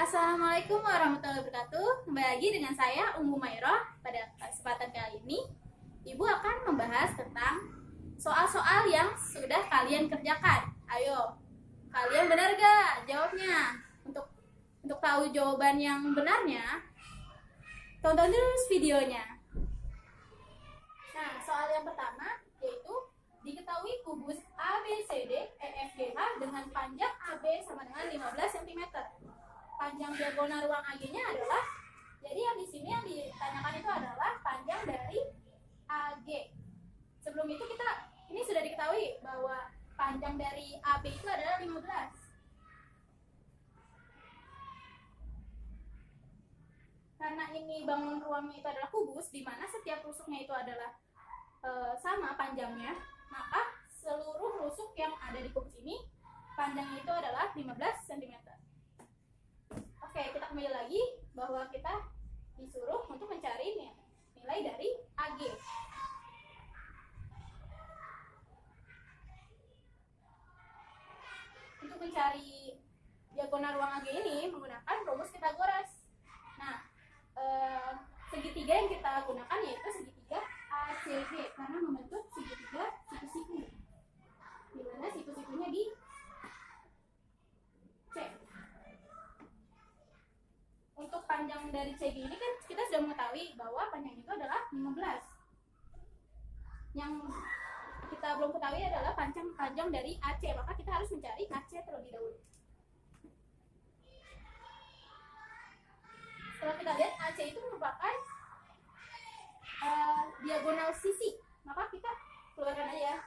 Assalamualaikum warahmatullahi wabarakatuh. Kembali lagi dengan saya Ummu Mairah. Pada kesempatan kali ini, Ibu akan membahas tentang soal-soal yang sudah kalian kerjakan. Ayo, kalian benar gak jawabnya? Untuk tahu jawaban yang benarnya, tonton terus videonya. Nah, soal yang pertama yaitu diketahui kubus ABCD EFGH dengan panjang AB sama dengan 15 cm. Panjang diagonal ruang AG-nya adalah, jadi yang di sini yang ditanyakan itu adalah panjang dari AG. Sebelum itu ini sudah diketahui bahwa panjang dari AB itu adalah 15. Karena ini bangunan ruangnya itu adalah kubus, di mana setiap rusuknya itu adalah sama panjangnya, maka seluruh rusuk yang ada di kubus ini panjangnya itu adalah 15 cm. Oke, kita kembali lagi bahwa kita disuruh untuk mencari nilai dari AG. Untuk mencari diagonal ruang AG ini menggunakan rumus Pythagoras. Nah, segitiga yang kita gunakan yaitu segitiga ACB karena membentuk segitiga siku-siku, di mana siku-sikunya di C. Untuk panjang dari CG ini kan kita sudah mengetahui bahwa panjang itu adalah 15. Yang kita belum ketahui adalah panjang dari AC, maka kita harus mencari AC terlebih dahulu. Setelah kita lihat AC itu merupakan diagonal sisi, maka kita keluarkan aja.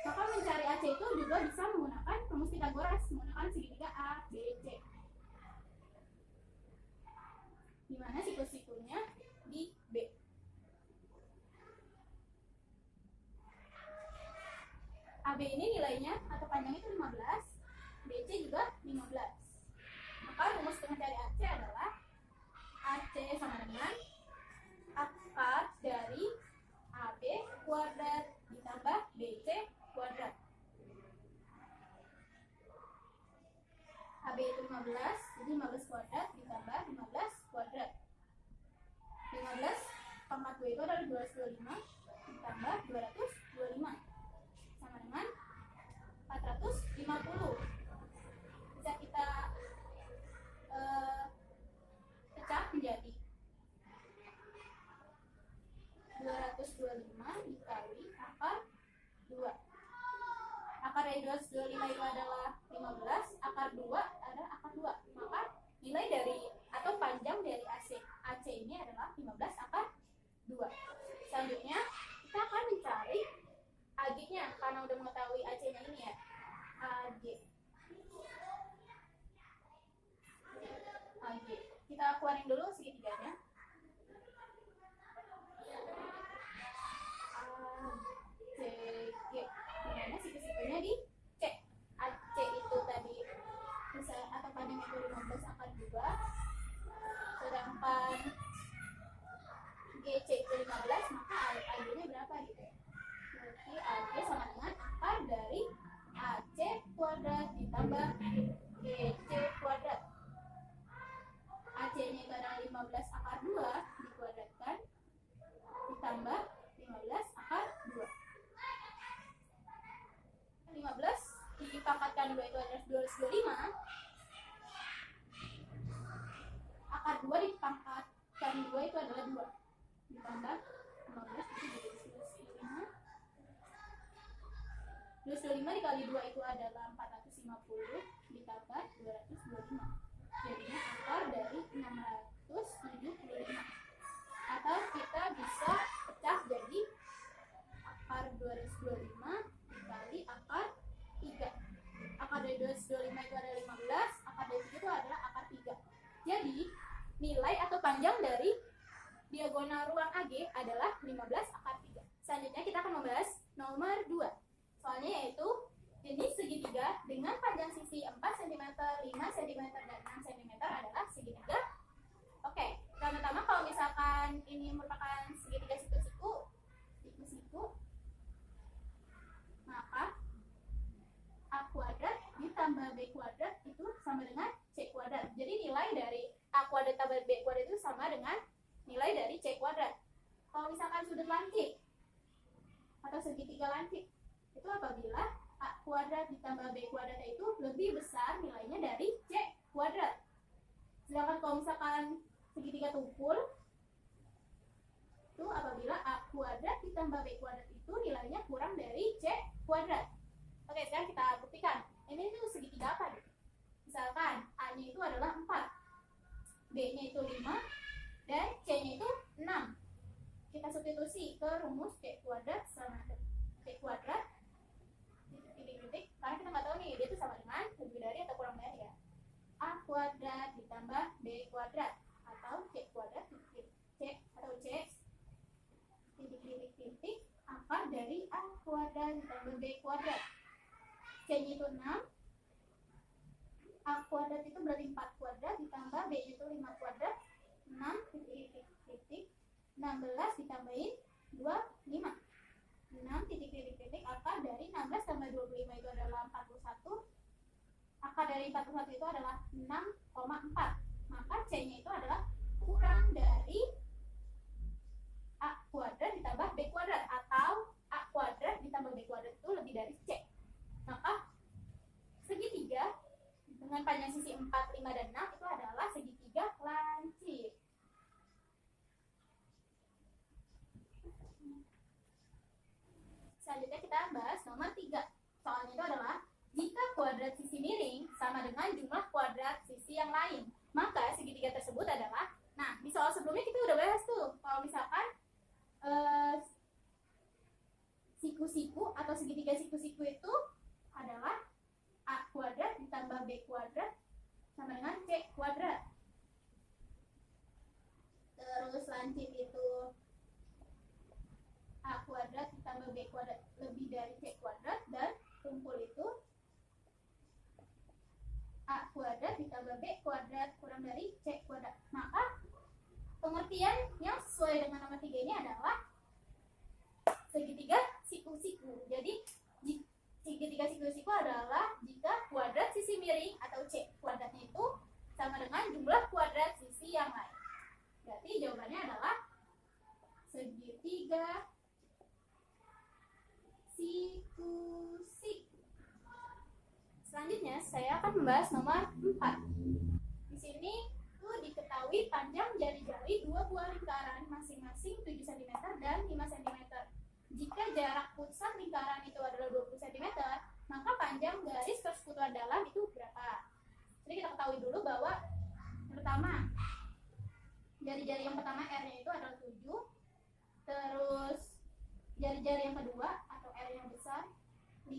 Maka mencari AC itu juga bisa menggunakan rumus Pythagoras, menggunakan segitiga A, B, C. Di mana siku-sikunya di B. AB ini nilainya atau panjangnya itu 15, BC juga 15. Maka rumus mencari AC adalah AC sama dengan akar dari AB kuadrat ditambah BC kuadrat. AB itu 15, jadi 15 kuadrat ditambah 15 kuadrat. 15 pangkat 2 itu adalah 225 ditambah 225 sama dengan 450. Bisa kita pecah menjadi 225 dikali akar 2. Akar dari 225 itu adalah 15, akar 2 adalah akar 2. Maka nilai dari atau panjang dari AC ini adalah 15 akar 2. Selanjutnya kita akan mencari AG-nya karena udah mengetahui AC-nya ini ya. AG. Kita keluarin dulu segitiganya. ACG. Dimana siku-sikunya di C. AC itu tadi bisa atau panjang itu 15 akar 2. Sedangkan GC itu 15, maka AG-nya berapa gitu ya? Berarti AG sama dengan akar dari AC kuadrat ditambah GC kuadrat. AC-nya itu adalah 15 akar 2 dikuadratkan ditambah 15 akar 2. 15 dipangkatkan 2 itu adalah 225. Akar 2 dipangkatkan 2 itu adalah 2. Ditambah 15 itu jadi 225. 225 dikali 2 itu adalah 450 ditambah 225. Jadinya akar dari 675. Atau kita bisa pecah jadi akar 225 dikali akar 3. Akar dari 225 itu adalah 15, akar dari 3 itu adalah akar 3. Jadi nilai atau panjang dari diagonal ruang AG adalah 15 akar 3. Selanjutnya kita akan membahas nomor 2. Soalnya yaitu jenis segitiga dengan panjang sisi 4 cm, 5 cm, dan 6 cm adalah segitiga. Oke, pertama-tama kalau misalkan ini merupakan segitiga siku-siku, maka A kuadrat ditambah B kuadrat itu sama dengan C kuadrat. Jadi nilai ditambah B kuadrat itu sama dengan nilai dari C kuadrat. Kalau misalkan sudut lancip atau segitiga lancip, itu apabila A kuadrat ditambah B kuadrat itu lebih besar nilainya dari C kuadrat. Sedangkan kalau misalkan segitiga tumpul, itu apabila A kuadrat ditambah B kuadrat itu nilainya kurang dari C kuadrat. Oke, sekarang kita buktikan. Ini tuh segitiga apa? Misalkan A-nya itu adalah 4, B-nya itu 5, dan C-nya itu 6. Kita substitusi ke rumus C kuadrat sama C kuadrat titik-titik, karena kita nggak tahu nih dia itu sama dengan lebih dari atau kurang dari ya. A kuadrat ditambah B kuadrat atau C kuadrat titik C atau C titik-titik akar dari A kuadrat ditambah B kuadrat. C-nya itu 6, A kuadrat itu berarti 4 kuadrat ditambah B-nya itu 5 kuadrat, 6 titik-titik 16 ditambahin 25. 6 titik-titik akar dari 16 tambah 25 itu adalah 41. Akar dari 41 itu adalah 6,4. Maka C-nya itu adalah kurang dari A kuadrat ditambah B kuadrat, atau A kuadrat ditambah B kuadrat itu lebih dari C. Maka segitiga dengan panjang sisi 4, 5, dan 6 itu adalah segitiga lancip. Selanjutnya kita bahas nomor 3. Soalnya itu adalah jika kuadrat sisi miring sama dengan jumlah kuadrat sisi yang lain, maka segitiga tersebut adalah, nah di soal sebelumnya kita udah bahas tuh, kalau misalkan siku-siku atau segitiga siku-siku itu adalah A kuadrat ditambah B kuadrat sama dengan C kuadrat. Terus lancip itu A kuadrat ditambah B kuadrat lebih dari C kuadrat, dan tumpul itu A kuadrat ditambah B kuadrat kurang dari C kuadrat. Maka pengertian yang sesuai dengan nomor 3 ini adalah segitiga siku-siku. Jadi segitiga siku-siku adalah jika kuadrat sisi miring atau C kuadratnya itu sama dengan jumlah kuadrat sisi yang lain. Berarti jawabannya adalah segitiga siku-siku. Selanjutnya saya akan membahas nomor 4. Di sini tuh diketahui panjang jari-jari dua buah lingkaran masing-masing 7 cm dan 5 cm. Jika jarak pusat lingkaran itu adalah 20 cm, maka panjang garis persekutuan dalam itu berapa? Jadi kita ketahui dulu bahwa pertama, jari-jari yang pertama R-nya itu adalah 7. Terus jari-jari yang kedua atau R yang besar 5.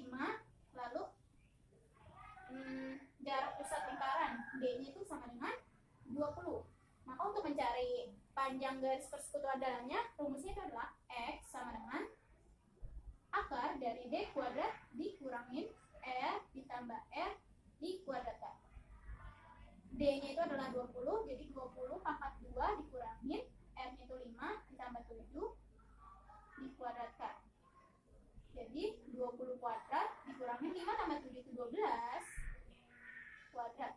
Lalu jarak pusat lingkaran D-nya itu sama dengan 20. Maka untuk mencari panjang garis persekutuan dalamnya, rumusnya itu adalah X sama dengan akar dari D kuadrat dikurangin R ditambah R dikuadratkan. D-nya itu adalah 20, jadi 20 pangkat 2 dikurangin R-nya itu 5 ditambah 7 dikuadratkan. Jadi 20 kuadrat dikurangin 5 tambah 7 itu 12 kuadrat.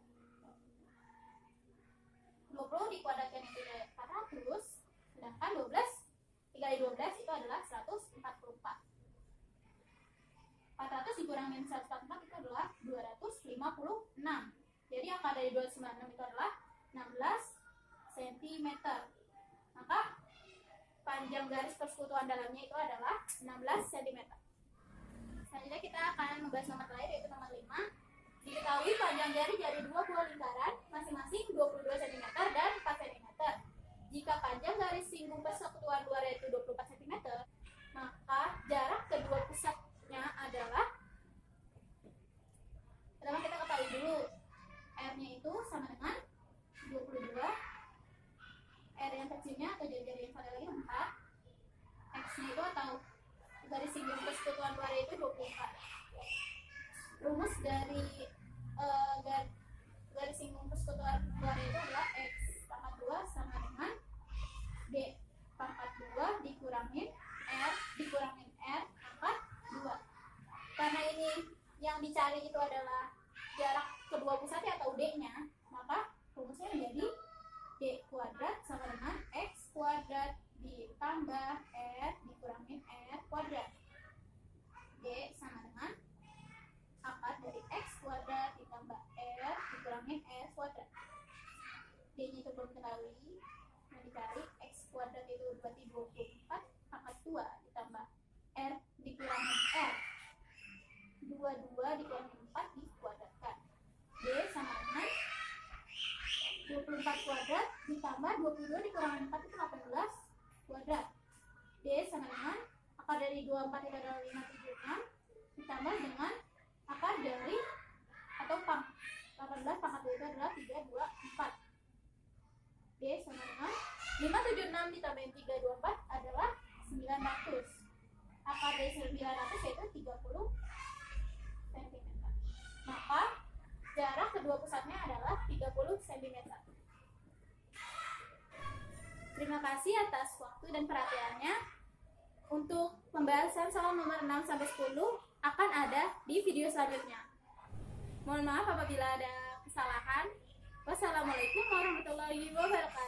20 dikuadratkan itu 400, sedangkan 12 dikali 12 itu adalah 144. 400 dikurangin 144 itu adalah 256. Jadi akar dari 296 itu adalah 16 cm. Maka panjang garis persekutuan dalamnya itu adalah 16 cm. Selanjutnya kita akan membahas nomor terakhir, yaitu nomor 5. Diketahui panjang jari-jari dua buah lingkaran masing-masing 22 cm dan 4 cm. Jika panjang garis singgung persekutuan luar yaitu 24 cm, maka jarak kedua pusatnya adalah, pertama kita ketahui dulu R-nya itu sama dengan 22, R yang kecilnya atau jari-jari yang satu lagi 4, X-nya itu atau garis singgung persekutuan luar itu 24. Rumus dari garis singgung persekutuan luar itu adalah X pangkat 2 sama dengan D pangkat 2 dikurangin R dikurangin R pangkat 2. Karena ini yang dicari itu adalah jarak kedua pusatnya atau D-nya, maka rumusnya menjadi D D-nya itu belum diketahui. Nah, dicari X kuadrat itu berarti 24 pangkat 2 ditambah R dikurangi R. 22 dikurangi 4 dikuadratkan. D sama dengan 24 kuadrat ditambah 22 dikurangi 4 itu 18 kuadrat. D sama dengan akar dari 24 itu adalah 576 ditambah dengan akar dari atau 18 pangkat 2 itu adalah 324. D sama dengan 576 ditambahin 324 adalah 900. Akar dari 900 yaitu 30 cm. Maka jarak kedua pusatnya adalah 30 cm. Terima kasih atas waktu dan perhatiannya. Untuk pembahasan soal nomor 6 sampai 10 akan ada di video selanjutnya. Mohon maaf apabila ada kesalahan. Wassalamualaikum warahmatullahi wabarakatuh.